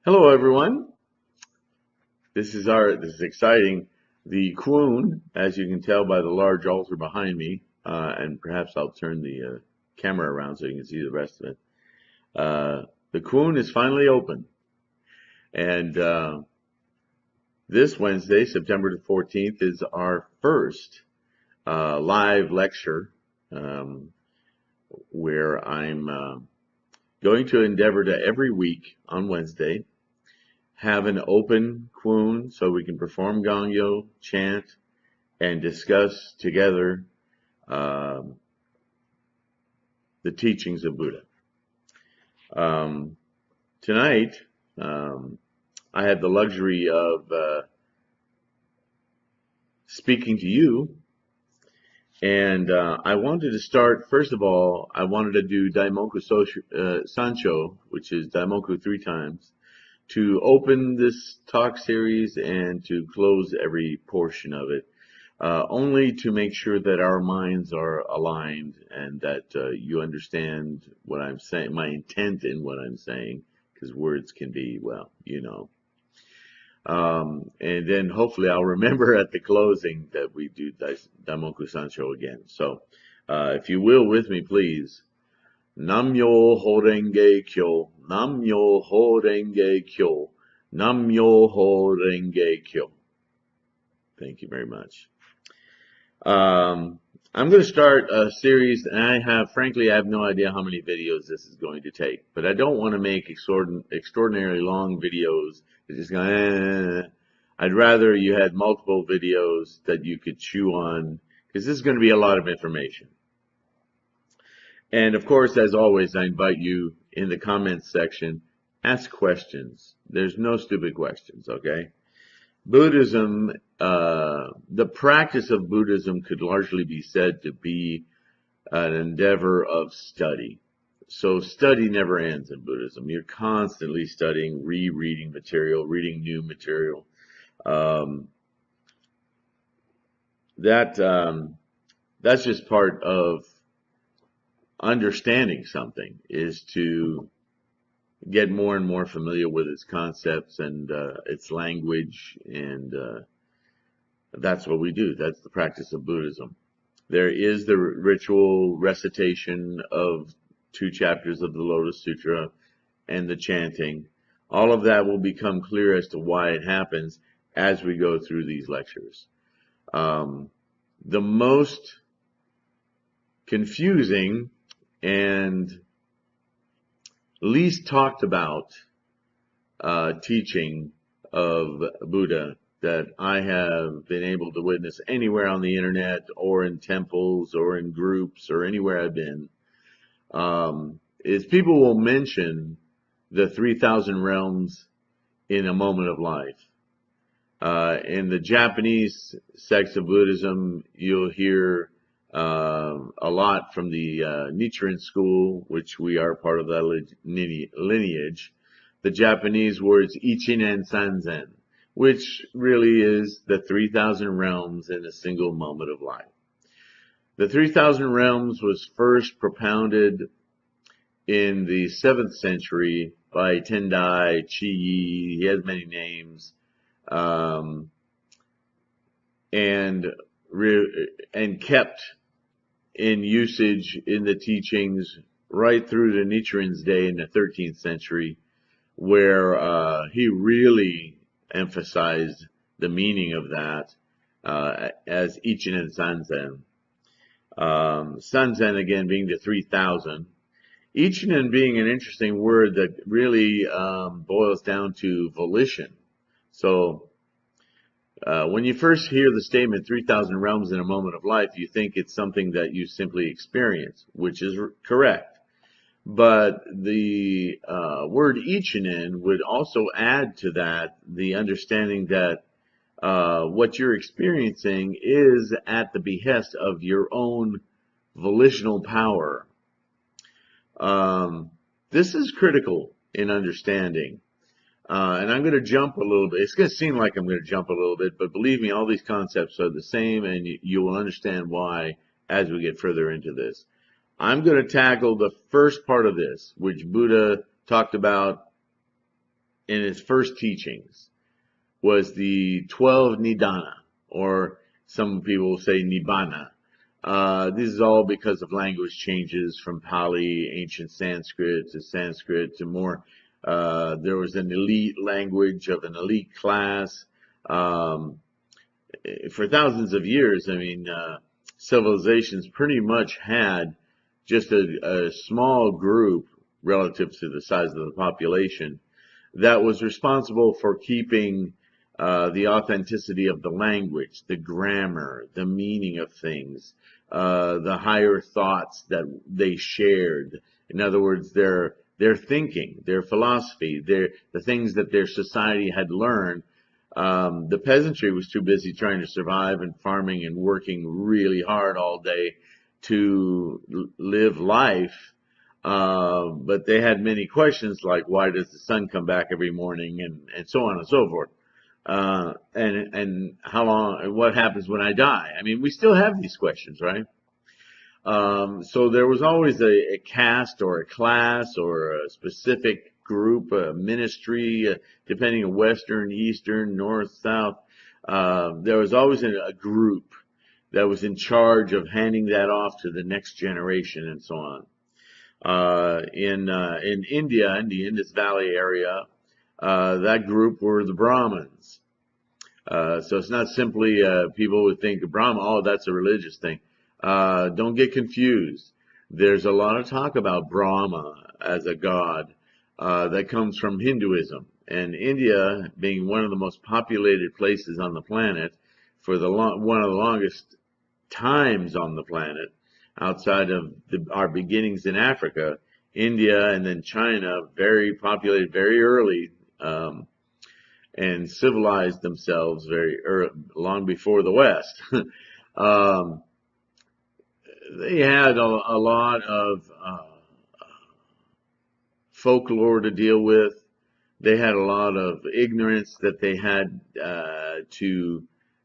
Hello, everyone. This is exciting. The Quoon, as you can tell by the large altar behind me, and perhaps I'll turn the camera around so you can see the rest of it. The Quoon is finally open, and this Wednesday, September the 14th, is our first live lecture where I'm going to endeavor to every week on Wednesday have an open Quoon so we can perform Gongyo, chant, and discuss together the teachings of Buddha. Tonight, I had the luxury of speaking to you, and I wanted to start, first of all, I wanted to do Daimoku Sancho, which is Daimoku 3 times, to open this talk series and to close every portion of it, only to make sure that our minds are aligned and that you understand what I'm saying, my intent in what I'm saying, because words can be, well, you know. And then hopefully I'll remember at the closing that we do Daimoku Sancho again. So if you will with me, please. Nam-myo ho-renge kyo, Nam-myo ho-renge kyo, Nam-myo ho-renge kyo. Thank you very much. I'm going to start a series, and frankly, I have no idea how many videos this is going to take, but I don't want to make extraordinarily long videos. It's just going, I'd rather you had multiple videos that you could chew on, because this is going to be a lot of information. And of course, as always, I invite you in the comments section, ask questions. There's no stupid questions, okay? Buddhism, the practice of Buddhism could largely be said to be an endeavor of study. So study never ends in Buddhism. You're constantly studying, rereading material, reading new material. That's just part of understanding something, is to get more and more familiar with its concepts and its language, and that's what we do. That's the practice of Buddhism. There is the ritual recitation of 2 chapters of the Lotus Sutra and the chanting. All of that will become clear as to why it happens as we go through these lectures. The most confusing and least talked about teaching of Buddha that I have been able to witness anywhere on the internet or in temples or in groups or anywhere I've been, is people will mention the 3,000 realms in a moment of life. In the Japanese sects of Buddhism, you'll hear a lot from the Nichiren school, which we are part of that lineage. The Japanese words Ichinen Sanzen, which really is the 3,000 realms in a single moment of life. The 3,000 realms was first propounded in the 7th century by Tendai Chiyi. He has many names, and kept in usage in the teachings right through to Nichiren's day in the 13th century, where he really emphasized the meaning of that as Ichinen Sanzen. Sanzen, again, being the 3,000. Ichinen being an interesting word that really boils down to volition. So when you first hear the statement 3,000 realms in a moment of life, you think it's something that you simply experience, which is correct. But the word Ichinen would also add to that the understanding that what you're experiencing is at the behest of your own volitional power. This is critical in understanding. And I'm going to jump a little bit. It's going to seem like I'm going to jump a little bit, but believe me, all these concepts are the same, and you will understand why as we get further into this. I'm going to tackle the first part of this, which Buddha talked about in his first teachings was the 12 Nidana, or some people say Nibbana. This is all because of language changes from Pali, ancient Sanskrit to more. There was an elite language of an elite class. For thousands of years, I mean, civilizations pretty much had just a small group relative to the size of the population that was responsible for keeping the authenticity of the language, the grammar, the meaning of things, the higher thoughts that they shared. In other words, their thinking, their philosophy, the things that their society had learned. The peasantry was too busy trying to survive and farming and working really hard all day to live life. But they had many questions like, why does the sun come back every morning, and so on and so forth. And how long, what happens when I die? I mean, we still have these questions, right? So there was always a caste or a class or a specific group, a ministry, depending on Western, Eastern, North, South. There was always a group that was in charge of handing that off to the next generation and so on. In India, in the Indus Valley area, that group were the Brahmins. So it's not simply people would think Brahma, oh, that's a religious thing. Don't get confused. There's a lot of talk about Brahma as a god that comes from Hinduism. And India, being one of the most populated places on the planet for one of the longest times on the planet, outside of our beginnings in Africa, India and then China, very populated very early, and civilized themselves very early, long before the West. They had a lot of folklore to deal with. They had a lot of ignorance that they had to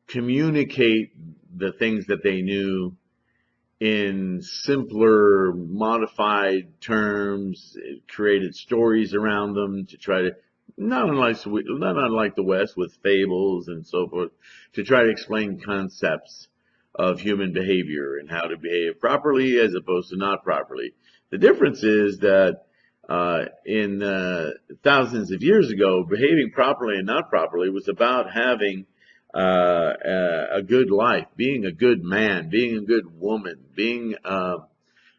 communicate the things that they knew in simpler, modified terms. It created stories around them to try to, not unlike the West with fables and so forth, to try to explain concepts of human behavior and how to behave properly as opposed to not properly. The difference is that in thousands of years ago, behaving properly and not properly was about having a good life, being a good man, being a good woman, being a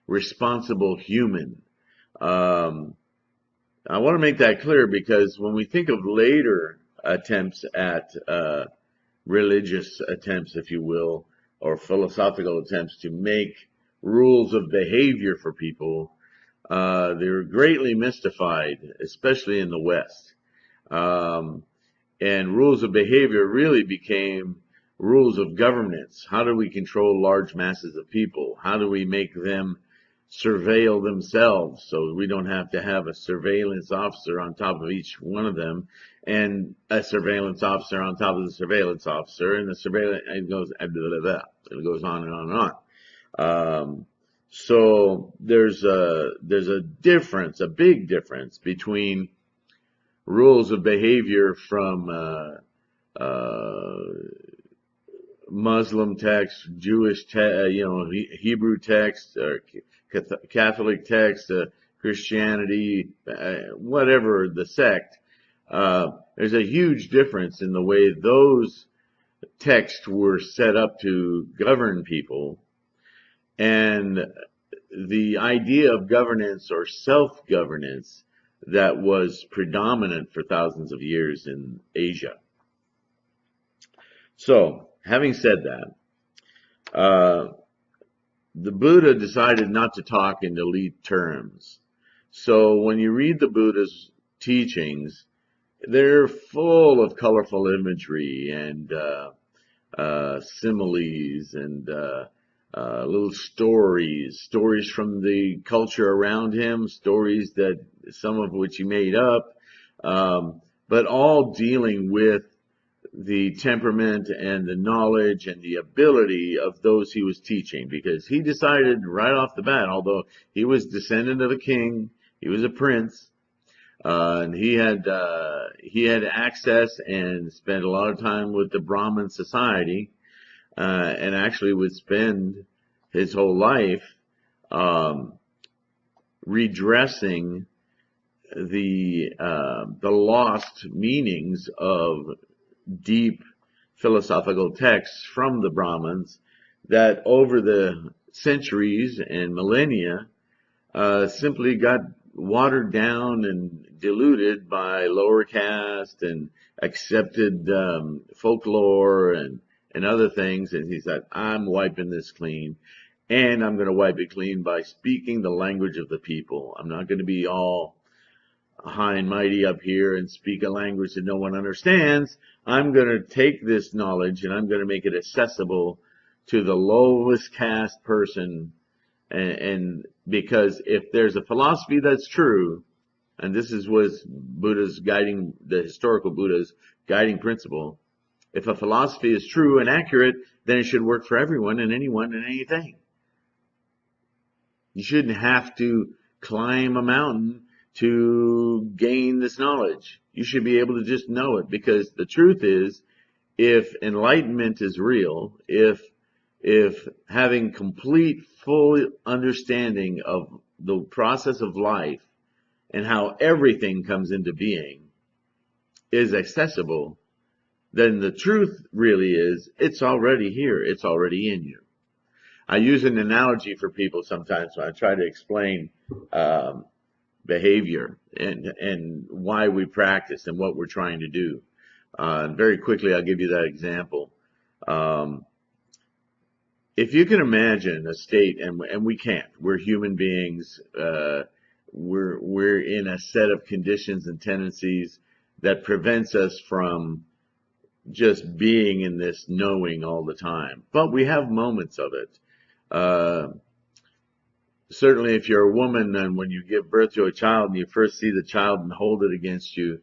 responsible human. I want to make that clear because when we think of later attempts at religious attempts, if you will, or philosophical attempts to make rules of behavior for people, they're greatly mystified, especially in the West. And rules of behavior really became rules of governance. How do we control large masses of people? How do we make them surveil themselves so we don't have to have a surveillance officer on top of each one of them, and a surveillance officer on top of the surveillance officer, and the surveillance, it goes on and on and on. So there's a difference, a big difference between rules of behavior from Muslim text, Jewish text, Hebrew text, or Catholic text, Christianity, whatever the sect. There's a huge difference in the way those texts were set up to govern people, and the idea of governance or self-governance that was predominant for thousands of years in Asia. So, having said that, the Buddha decided not to talk in elite terms. So when you read the Buddha's teachings, they're full of colorful imagery and similes and little stories from the culture around him, stories that some of which he made up, but all dealing with the temperament and the knowledge and the ability of those he was teaching, because he decided right off the bat, although he was descendant of a king, he was a prince, And he had access and spent a lot of time with the Brahmin society, and actually would spend his whole life um, redressing the lost meanings of deep philosophical texts from the Brahmins that over the centuries and millennia simply got watered down and diluted by lower caste and accepted folklore and other things. And he said, I'm wiping this clean. And I'm going to wipe it clean by speaking the language of the people. I'm not going to be all high and mighty up here and speak a language that no one understands. I'm going to take this knowledge and I'm going to make it accessible to the lowest caste person. And because if there's a philosophy that's true, and this was Buddha's guiding, the historical Buddha's guiding principle, if a philosophy is true and accurate, then it should work for everyone and anyone and anything. You shouldn't have to climb a mountain to gain this knowledge. You should be able to just know it, because the truth is, if enlightenment is real, if having complete, full understanding of the process of life and how everything comes into being is accessible, then the truth really is, it's already here. It's already in you. I use an analogy for people sometimes when I try to explain behavior and why we practice and what we're trying to do. Very quickly, I'll give you that example. If you can imagine a state, and we can't, we're human beings, we're in a set of conditions and tendencies that prevents us from just being in this knowing all the time. But we have moments of it. Certainly if you're a woman and when you give birth to a child and you first see the child and hold it against you,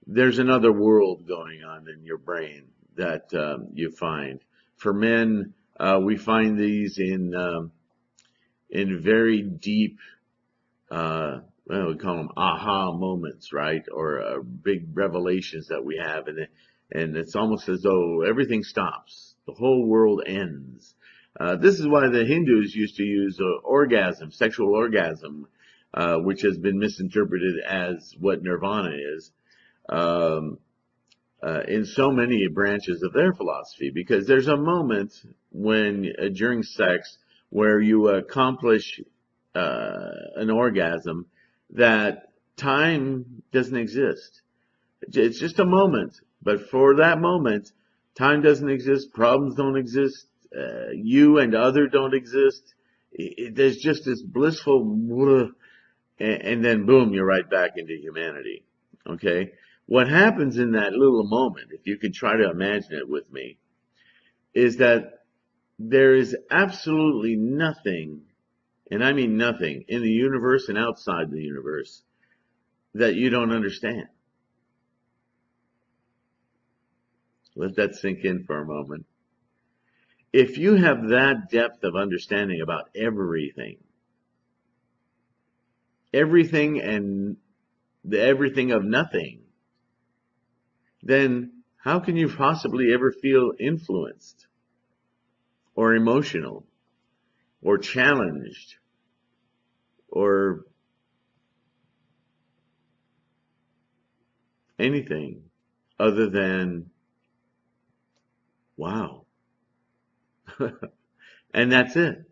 there's another world going on in your brain that you find. For men, we find these in very deep, well, we call them aha moments, right? Or big revelations that we have. And it's almost as though everything stops. The whole world ends. This is why the Hindus used to use orgasm, sexual orgasm, which has been misinterpreted as what nirvana is, in so many branches of their philosophy, because there's a moment when during sex where you accomplish an orgasm that time doesn't exist. It's just a moment, but for that moment, time doesn't exist, problems don't exist, you and other don't exist. There's just this blissful, and then boom, you're right back into humanity. Okay? What happens in that little moment, if you could try to imagine it with me, is that there is absolutely nothing, and I mean nothing, in the universe and outside the universe that you don't understand. Let that sink in for a moment. If you have that depth of understanding about everything and the everything of nothing, then how can you possibly ever feel influenced or emotional or challenged or anything other than, wow. And that's it.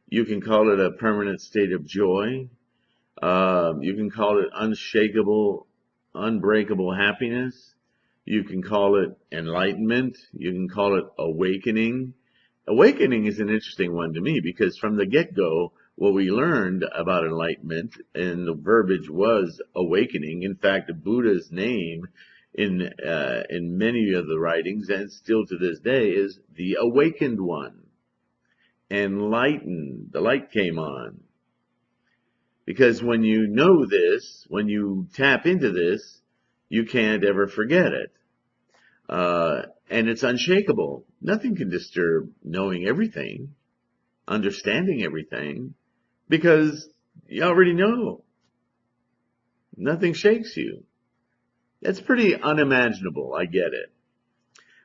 You can call it a permanent state of joy. You can call it unshakable, unbreakable happiness. You can call it enlightenment. You can call it awakening. Awakening is an interesting one to me, because from the get-go, what we learned about enlightenment, and the verbiage was awakening. In fact, Buddha's name in many of the writings, and still to this day, is the awakened one. Enlightened. The light came on. Because when you know this, when you tap into this, you can't ever forget it. And it's unshakable. Nothing can disturb knowing everything, understanding everything, because You already know. Nothing shakes you. That's pretty unimaginable. I get it.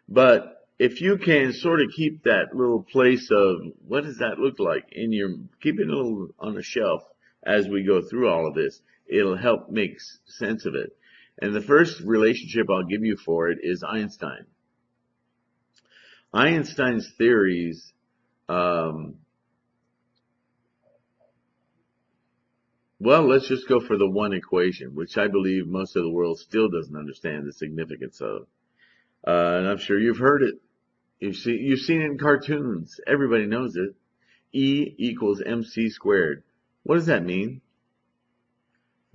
But if you can sort of keep that little place of what does that look like in your, keep it a little on a shelf as we go through all of this, it'll help make sense of it. And the first relationship I'll give you for it is Einstein. Einstein's theories, well, let's just go for the one equation, which I believe most of the world still doesn't understand the significance of. And I'm sure you've heard it. You've seen it in cartoons. Everybody knows it. E equals mc squared. What does that mean?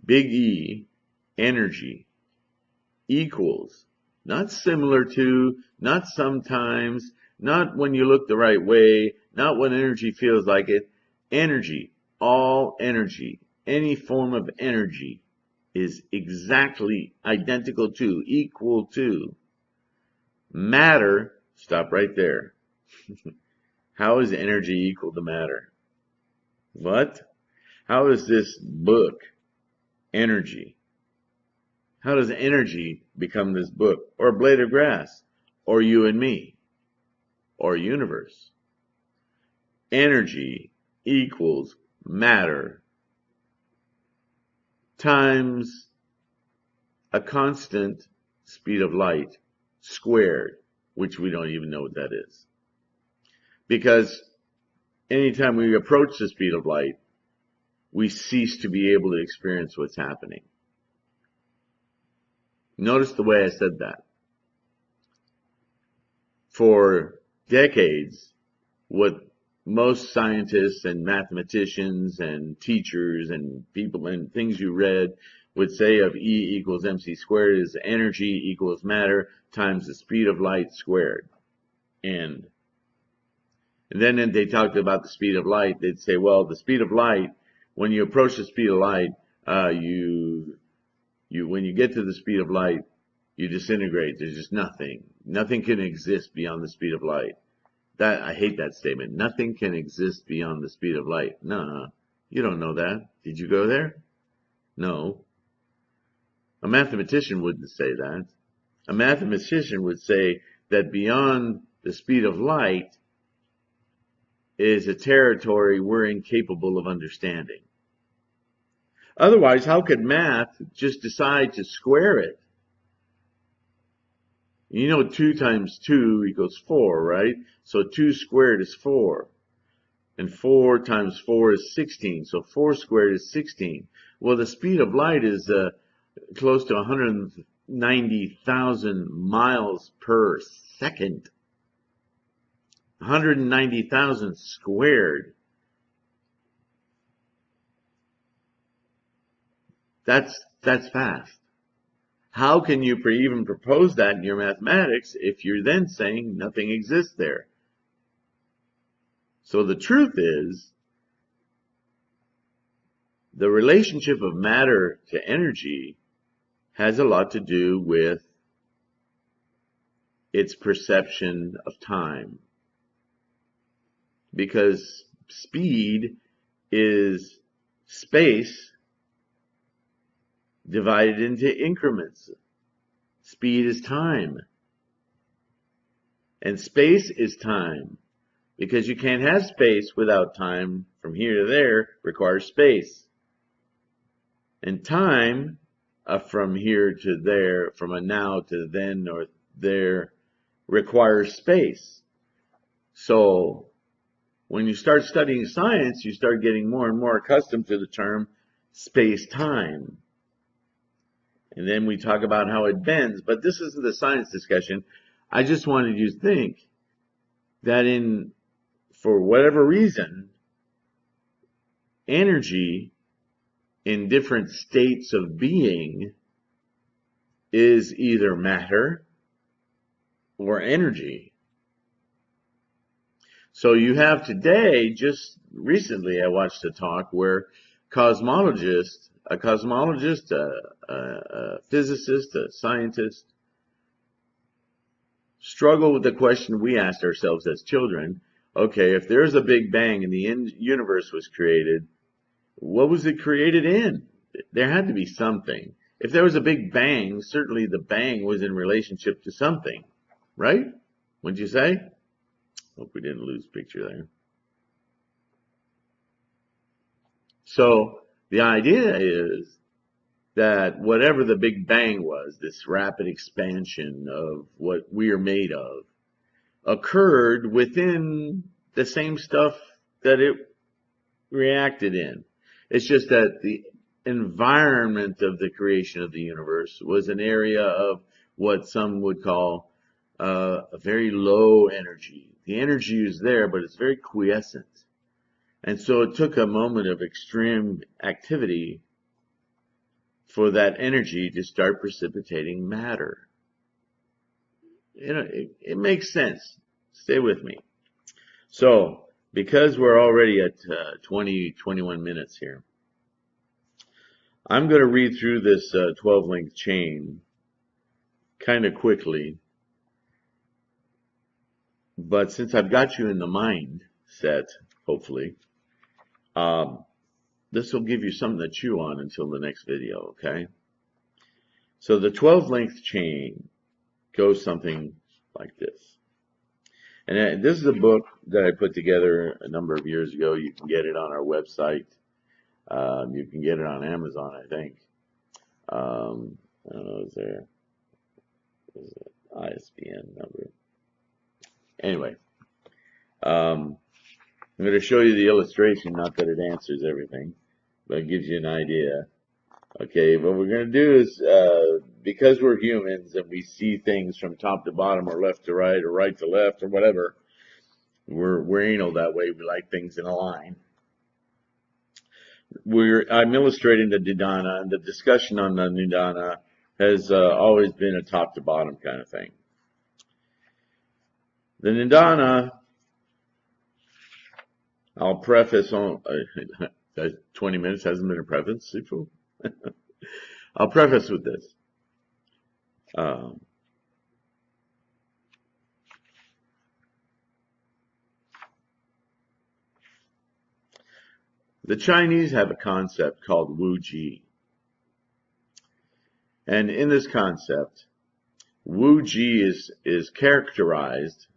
Big E, energy, equals, not similar to, not sometimes, not when you look the right way, not when energy feels like it. Energy, all energy, any form of energy is exactly identical to, equal to matter. Stop right there. How is energy equal to matter? What? How is this book energy? How does energy become this book? Or a blade of grass? Or you and me? Or universe? Energy equals matter times a constant speed of light squared, which we don't even know what that is. Because anytime we approach the speed of light, we cease to be able to experience what's happening. Notice the way I said that. For decades, what most scientists and mathematicians and teachers and people and things you read would say of E equals mc squared is energy equals matter times the speed of light squared. And then they talked about the speed of light. They'd say, well, the speed of light, when you approach the speed of light, when you get to the speed of light, you disintegrate. There's just nothing. Nothing can exist beyond the speed of light. I hate that statement. Nothing can exist beyond the speed of light. No, you don't know that. Did you go there? No. A mathematician wouldn't say that. A mathematician would say that beyond the speed of light is a territory we're incapable of understanding. Otherwise, how could math just decide to square it? You know 2 times 2 equals 4, right? So 2 squared is 4. And 4 times 4 is 16. So 4 squared is 16. Well, the speed of light is close to 190,000 miles per second. 190,000 squared. That's fast. How can you even propose that in your mathematics if you're then saying nothing exists there? So the truth is, the relationship of matter to energy has a lot to do with its perception of time. Because speed is space divided into increments. Speed is time. And space is time. Because you can't have space without time. From here to there requires space. And time, from here to there, from a now to then or there, requires space. So when you start studying science, you start getting more and more accustomed to the term space-time. And then we talk about how it bends, but this isn't the science discussion. I just wanted you to think that for whatever reason, energy in different states of being is either matter or energy. So you have today, just recently I watched a talk where a cosmologist, a physicist, a scientist, struggle with the question we asked ourselves as children. Okay, if there's a big bang and the universe was created, what was it created in? There had to be something. If there was a big bang, certainly the bang was in relationship to something, right? Wouldn't you say? Hope we didn't lose picture there. So the idea is that whatever the big bang was, this rapid expansion of what we are made of, occurred within the same stuff that it reacted in. It's just that the environment of the creation of the universe was an area of what some would call a very low energy. The energy is there, but it's very quiescent. And so it took a moment of extreme activity for that energy to start precipitating matter. You know, it makes sense. Stay with me. So, because we're already at 21 minutes here, I'm going to read through this 12-link chain kind of quickly. But since I've got you in the mind set, hopefully, this will give you something to chew on until the next video, okay? So the 12-length chain goes something like this. And this is a book that I put together a number of years ago. You can get it on our website. You can get it on Amazon, I think. I don't know, is there an ISBN number? Anyway, I'm going to show you the illustration, not that it answers everything, but it gives you an idea. Okay, what we're going to do is, because we're humans and we see things from top to bottom or left to right or right to left or whatever, we're anal that way. We like things in a line. I'm illustrating the Nidana, and the discussion on the Nidana has always been a top to bottom kind of thing. The Nidana, I'll preface on 20 minutes hasn't been a preface. I'll preface with this. The Chinese have a concept called Wu Ji. And in this concept, Wu Ji is characterized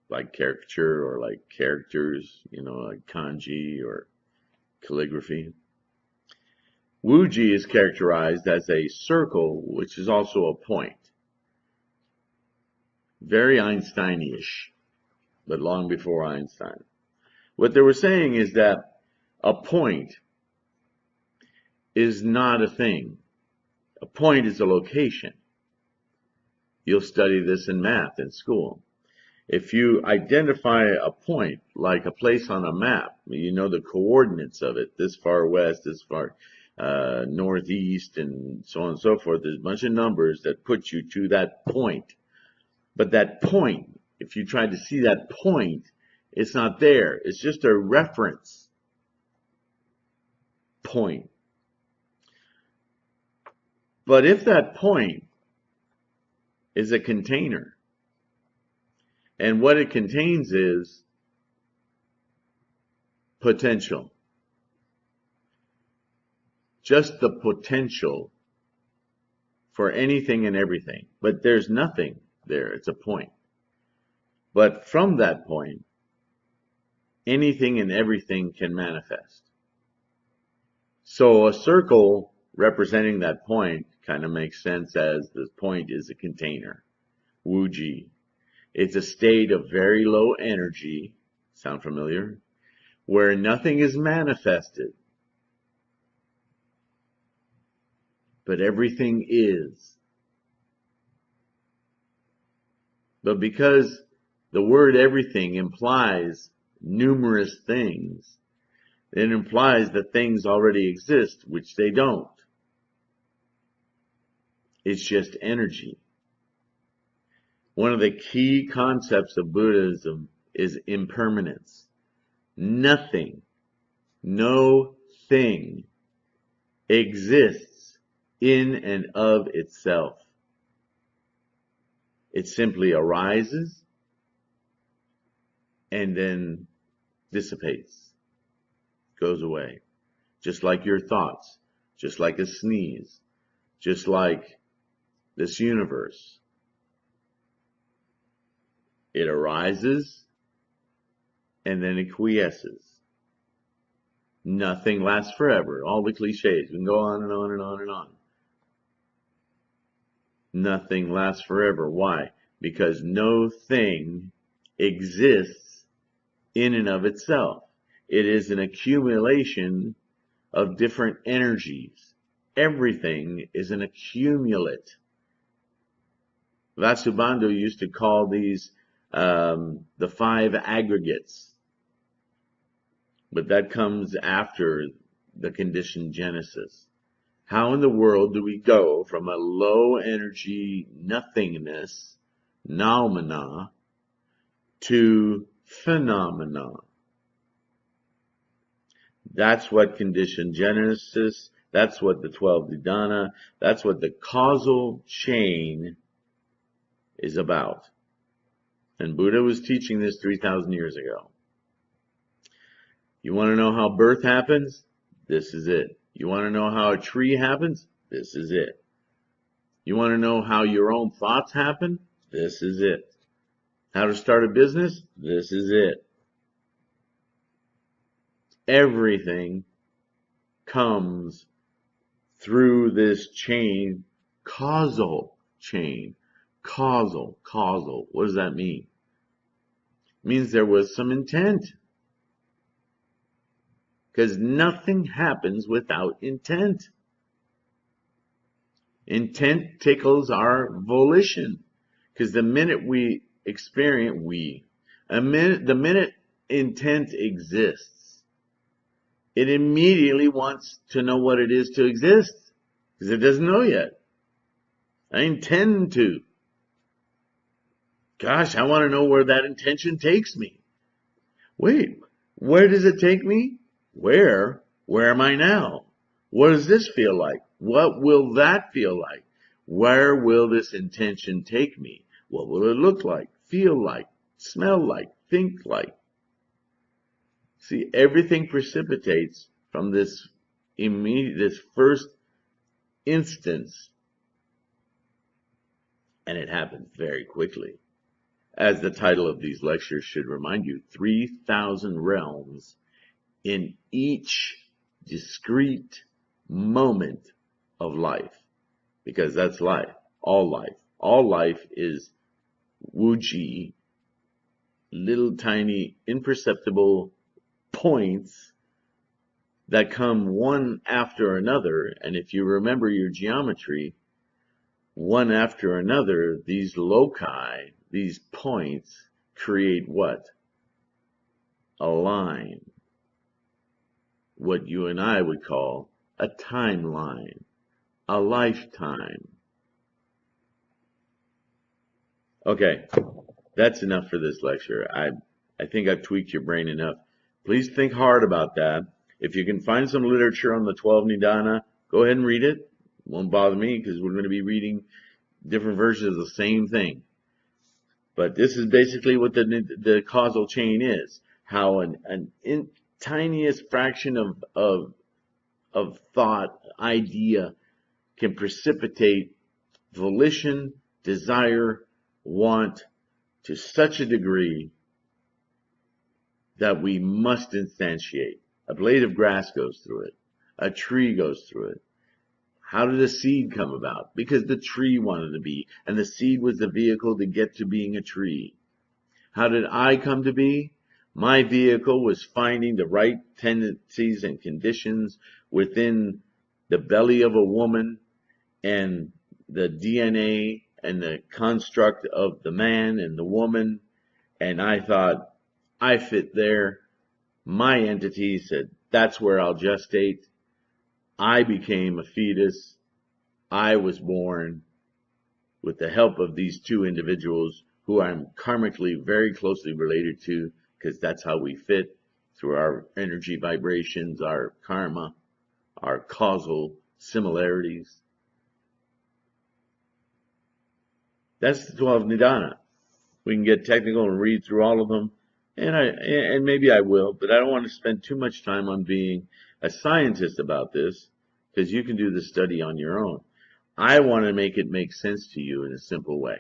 like caricature or like characters, you know, like kanji or calligraphy. Wu Ji is characterized as a circle, which is also a point. Very Einstein-ish, but long before Einstein. What they were saying is that a point is not a thing. A point is a location. You'll study this in math in school. If you identify a point, like a place on a map, you know the coordinates of it, this far west, this far northeast, and so on and so forth. There's a bunch of numbers that put you to that point. But that point, if you try to see that point, it's not there. It's just a reference point. But if that point is a container, and what it contains is potential. Just the potential for anything and everything. But there's nothing there. It's a point. But from that point, anything and everything can manifest. So a circle representing that point kind of makes sense as the point is a container. Wu Ji. It's a state of very low energy, sound familiar? Where nothing is manifested, but everything is. But because the word everything implies numerous things, it implies that things already exist, which they don't. It's just energy. One of the key concepts of Buddhism is impermanence. Nothing, no thing exists in and of itself. It simply arises and then dissipates, goes away. just like your thoughts, just like a sneeze, just like this universe. It arises and then it quiesces. Nothing lasts forever. All the cliches. We can go on and on and on and on. Nothing lasts forever. Why? Because no thing exists in and of itself. It is an accumulation of different energies. Everything is an accumulate. Vasubandhu used to call these the 5 aggregates. But that comes after the conditioned Genesis. How in the world do we go from a low energy nothingness, noumena, to phenomena? That's what conditioned Genesis, that's what the 12 Nidana, that's what the causal chain is about. And Buddha was teaching this 3,000 years ago. You want to know how birth happens? This is it. You want to know how a tree happens? This is it. You want to know how your own thoughts happen? This is it. How to start a business? This is it. Everything comes through this chain, causal chain. Causal. What does that mean? It means there was some intent. Because nothing happens without intent. Intent tickles our volition. Because the minute we experience, the minute intent exists, it immediately wants to know what it is to exist. Because it doesn't know yet. I intend to. Gosh, I want to know where that intention takes me. Wait, where does it take me? Where am I now? What does this feel like? What will that feel like? Where will this intention take me? What will it look like, feel like, smell like, think like? See, everything precipitates from this first instance, and it happens very quickly. As the title of these lectures should remind you, 3,000 realms in each discrete moment of life. Because that's life. All life. All life is Wuji, little tiny imperceptible points that come one after another. And if you remember your geometry, one after another, these loci, these points, create what? A line. What you and I would call a timeline, a lifetime. Okay, that's enough for this lecture. I think I've tweaked your brain enough. Please think hard about that. If you can find some literature on the 12 Nidana, go ahead and read it. It won't bother me because we're going to be reading different versions of the same thing. But this is basically what the causal chain is. How tiniest fraction of thought, idea can precipitate volition, desire, want to such a degree that we must instantiate. A blade of grass goes through it. A tree goes through it. How did a seed come about? Because the tree wanted to be, and the seed was the vehicle to get to being a tree. How did I come to be? My vehicle was finding the right tendencies and conditions within the belly of a woman and the DNA and the construct of the man and the woman. And I thought, I fit there. My entity said, that's where I'll gestate. I became a fetus. I was born with the help of these two individuals who I'm karmically very closely related to, because that's how we fit through our energy vibrations, our karma, our causal similarities. That's the 12 Nidana. We can get technical and read through all of them, and maybe I will, but I don't want to spend too much time on being a scientist about this, because you can do the study on your own. I want to make it make sense to you in a simple way.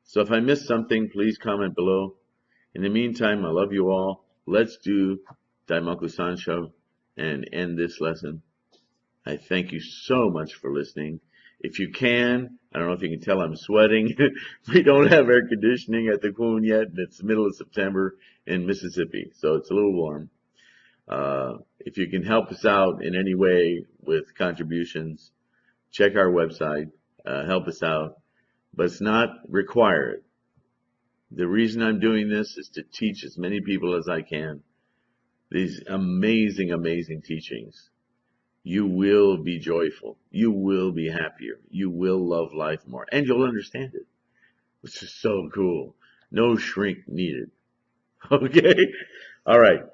So if I missed something, please comment below. In the meantime, I love you all. Let's do Daimoku Sansho and end this lesson. I thank you so much for listening. If you can, I don't know if you can tell I'm sweating. We don't have air conditioning at the Queen yet, and it's the middle of September in Mississippi, so it's a little warm. If you can help us out in any way with contributions, check our website, help us out, but it's not required. The reason I'm doing this is to teach as many people as I can these amazing, amazing teachings. You will be joyful. You will be happier. You will love life more. And you'll understand it, which is so cool. No shrink needed. Okay? All right.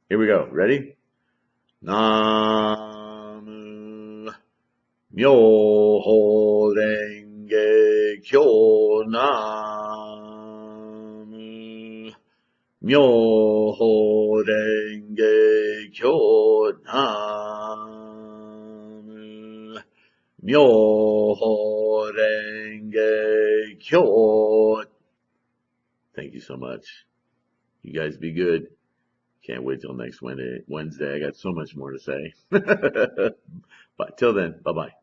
Here we go. Ready? Nam Myoho Renge Kyo Nam Myoho Renge Kyo Nam Myoho Renge Kyo. Thank you so much. You guys be good. Can't wait till next Wednesday. I got so much more to say. But till then, bye-bye.